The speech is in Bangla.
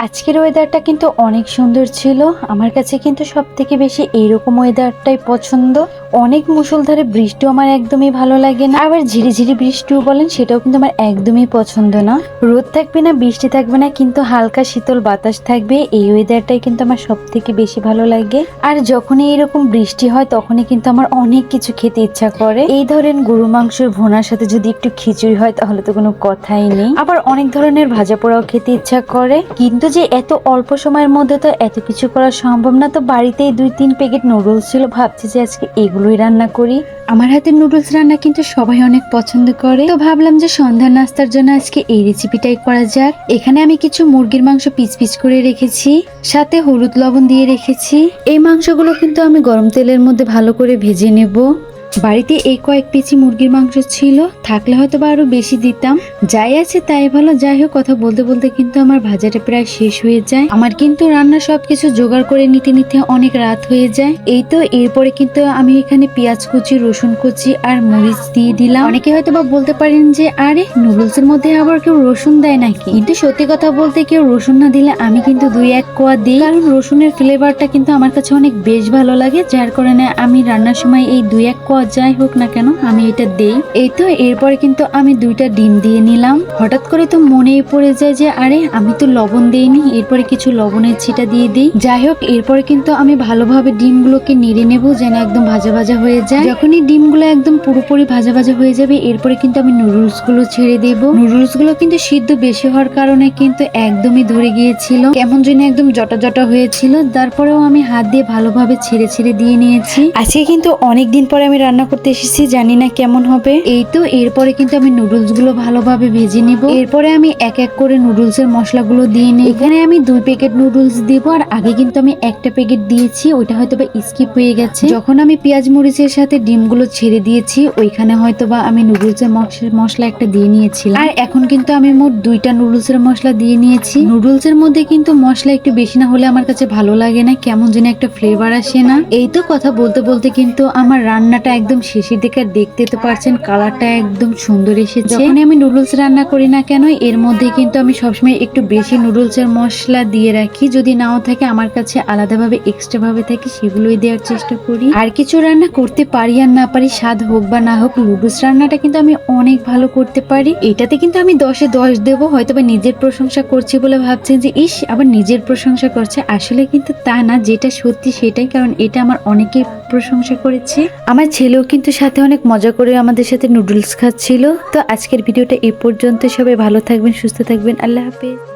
আজকের ওয়েদারটা কিন্তু অনেক সুন্দর ছিল। আমার কাছে কিন্তু সব থেকে বেশি এইরকম ওয়েদারটাই পছন্দ। অনেক মুষলধারে বৃষ্টিও আমার একদমই ভালো লাগে না, আবার ঝিরিঝিরি বৃষ্টিও বলেন সেটাও কিন্তু আমার একদমই পছন্দ না। রোদ থাকবে না, বৃষ্টি থাকবে না, কিন্তু হালকা শীতল বাতাস থাকবে, এই ওয়েদারটাই কিন্তু আমার সব থেকে বেশি ভালো লাগে। আর যখনই এরকম বৃষ্টি হয় তখনই কিন্তু আমার অনেক কিছু খেতে ইচ্ছা করে। এই ধরেন গরু মাংসের ভুনার সাথে যদি একটু খিচুড়ি হয় তাহলে তো কোনো কথাই নেই। আবার অনেক ধরনের ভাজা পোড়াও খেতে ইচ্ছা করে, কিন্তু যে এত অল্প সময়ের মধ্যে তো এত কিছু করা সম্ভব না। তো বাড়িতেই 2-3 প্যাকেট নুডলস ছিল, ভাবছি যে আজকে এগুলোই রান্না করি। আমার হাতের নুডলস রান্না কিন্তু সবাই অনেক পছন্দ করে, তো ভাবলাম যে সন্ধ্যার নাস্তার জন্য আজকে এই রেসিপিটাই করা যাক। এখানে আমি কিছু মুরগির মাংস পিস পিস করে রেখেছি, সাথে হলুদ লবণ দিয়ে রেখেছি। এই মাংসগুলো কিন্তু আমি গরম তেলের মধ্যে ভালো করে ভেজে নেব। বাড়িতে এই কয়েক পিসি মুরগির মাংস ছিল, থাকলে হয়তো বা আরো বেশি দিতাম। যাই আছে তাই ভালো। যাই হোক, কথা বলতে বলতে কিন্তু আমার ভাজাটা প্রায় শেষ হয়ে যায়। আমার কিন্তু রান্না সবকিছু জোগাড় করে নিতে নিতে অনেক রাত হয়ে যায়। এই তো এরপরে কিন্তু আমি এখানে পেঁয়াজ কুচি, রসুন কুচি আর মরিচ দিয়ে দিলাম। অনেকে হয়তো বা বলতে পারেন যে আরে নুডলস এর মধ্যে আবার কেউ রসুন দেয় নাকি, কিন্তু সত্যি কথা বলতে কেউ রসুন না দিলে আমি কিন্তু 2-1 কোয়া দিই, কারণ রসুনের ফ্লেভারটা কিন্তু আমার কাছে অনেক বেশ ভালো লাগে। যার কারণে আমি রান্নার সময় এই 2-1 কোয়া যাই হোক না কেন আমি এটা দেই। এই তো এরপরে কিন্তু আমি 2টা ডিম দিয়ে নিলাম। হঠাৎ করে তো মনেই পড়ে যায় যে আরে আমি তো লবণ দেইনি, এরপরে কিছু লবণের ছিটা দিয়ে দিই। যাই হোক, এরপরে কিন্তু আমি ভালোভাবে ডিমগুলোকে নেড়ে নেব যেন একদম ভাজা ভাজা হয়ে যায়। যখনই ডিমগুলো একদম পুরোপুরি ভাজা ভাজা হয়ে যাবে এরপরে কিন্তু আমি নুডলস গুলো ছেড়ে দেব। নুডলস গুলো কিন্তু সিদ্ধ বেশি হওয়ার কারণে কিন্তু একদমই ধরে গিয়েছিল, কেমন যেন একদম জটা জটা হয়েছিল। তারপরেও আমি হাত দিয়ে ভালোভাবে ছেড়ে ছেড়ে দিয়ে নিয়েছি। আজকে কিন্তু অনেকদিন পরে আমি রান্না করতে এসেছি, জানি না কেমন হবে। এই তো এরপরে কিন্তু আমি নুডলস গুলো ভালোভাবে ভেজে নিব। এরপরে আমি এক এক করে নুডলস এর মশলাগুলো দিয়ে নিই। এখানে আমি 2 প্যাকেট নুডলস দিব, আর আগে কিন্তু আমি একটা প্যাকেট দিয়েছি, ওইটা হয়তো বা স্কিপ হয়ে গেছে। যখন আমি পেঁয়াজ মরিচের সাথে ডিমগুলো ছেড়ে দিয়েছি ওইখানে হয়তো বা আমি নুডলস এর মশলা একটা দিয়ে নিয়েছিলাম। আর এখন কিন্তু আমি মোট 2টা নুডলস এর মশলা দিয়ে নিয়েছি। নুডলস এর মধ্যে কিন্তু মশলা একটু বেশি না হলে আমার কাছে ভালো লাগে না, কেমন যেন একটা ফ্লেভার আসে না। এই তো কথা বলতে বলতে কিন্তু আমার রান্নাটা একদম শেষের দিকে, দেখতে তো পারছেন কালারটা একদম সুন্দর এসেছে। যখন আমি নুডলস রান্না করি না কেন এর মধ্যে কিন্তু আমি সবসময় একটু বেশি নুডলস এর মশলা দিয়ে রাখি, যদি নাও থাকে আমার কাছে আলাদাভাবে এক্সট্রা ভাবে থাকে সেগুলোই দেওয়ার চেষ্টা করি। আর কিছু রান্না করতে পারি আর না পারি, স্বাদ হোক বা না হোক, নুডলস রান্নাটা কিন্তু আমি অনেক ভালো করতে পারি। এটাতে কিন্তু আমি 10-এ 10 দেবো। হয়তো বা নিজের প্রশংসা করছি বলে ভাবছেন যে ইস আবার নিজের প্রশংসা করছে, আসলে কিন্তু তা না, যেটা সত্যি সেটাই, কারণ এটা আমার অনেকেই প্রশংসা করেছে। আমার ছেলেও কিন্তু সাথে অনেক মজা করে আমাদের সাথে নুডলস খাচ্ছিল। তো আজকের ভিডিওটা এই পর্যন্ত। সবাই ভালো থাকবেন, সুস্থ থাকবেন, আল্লাহ হাফেজ।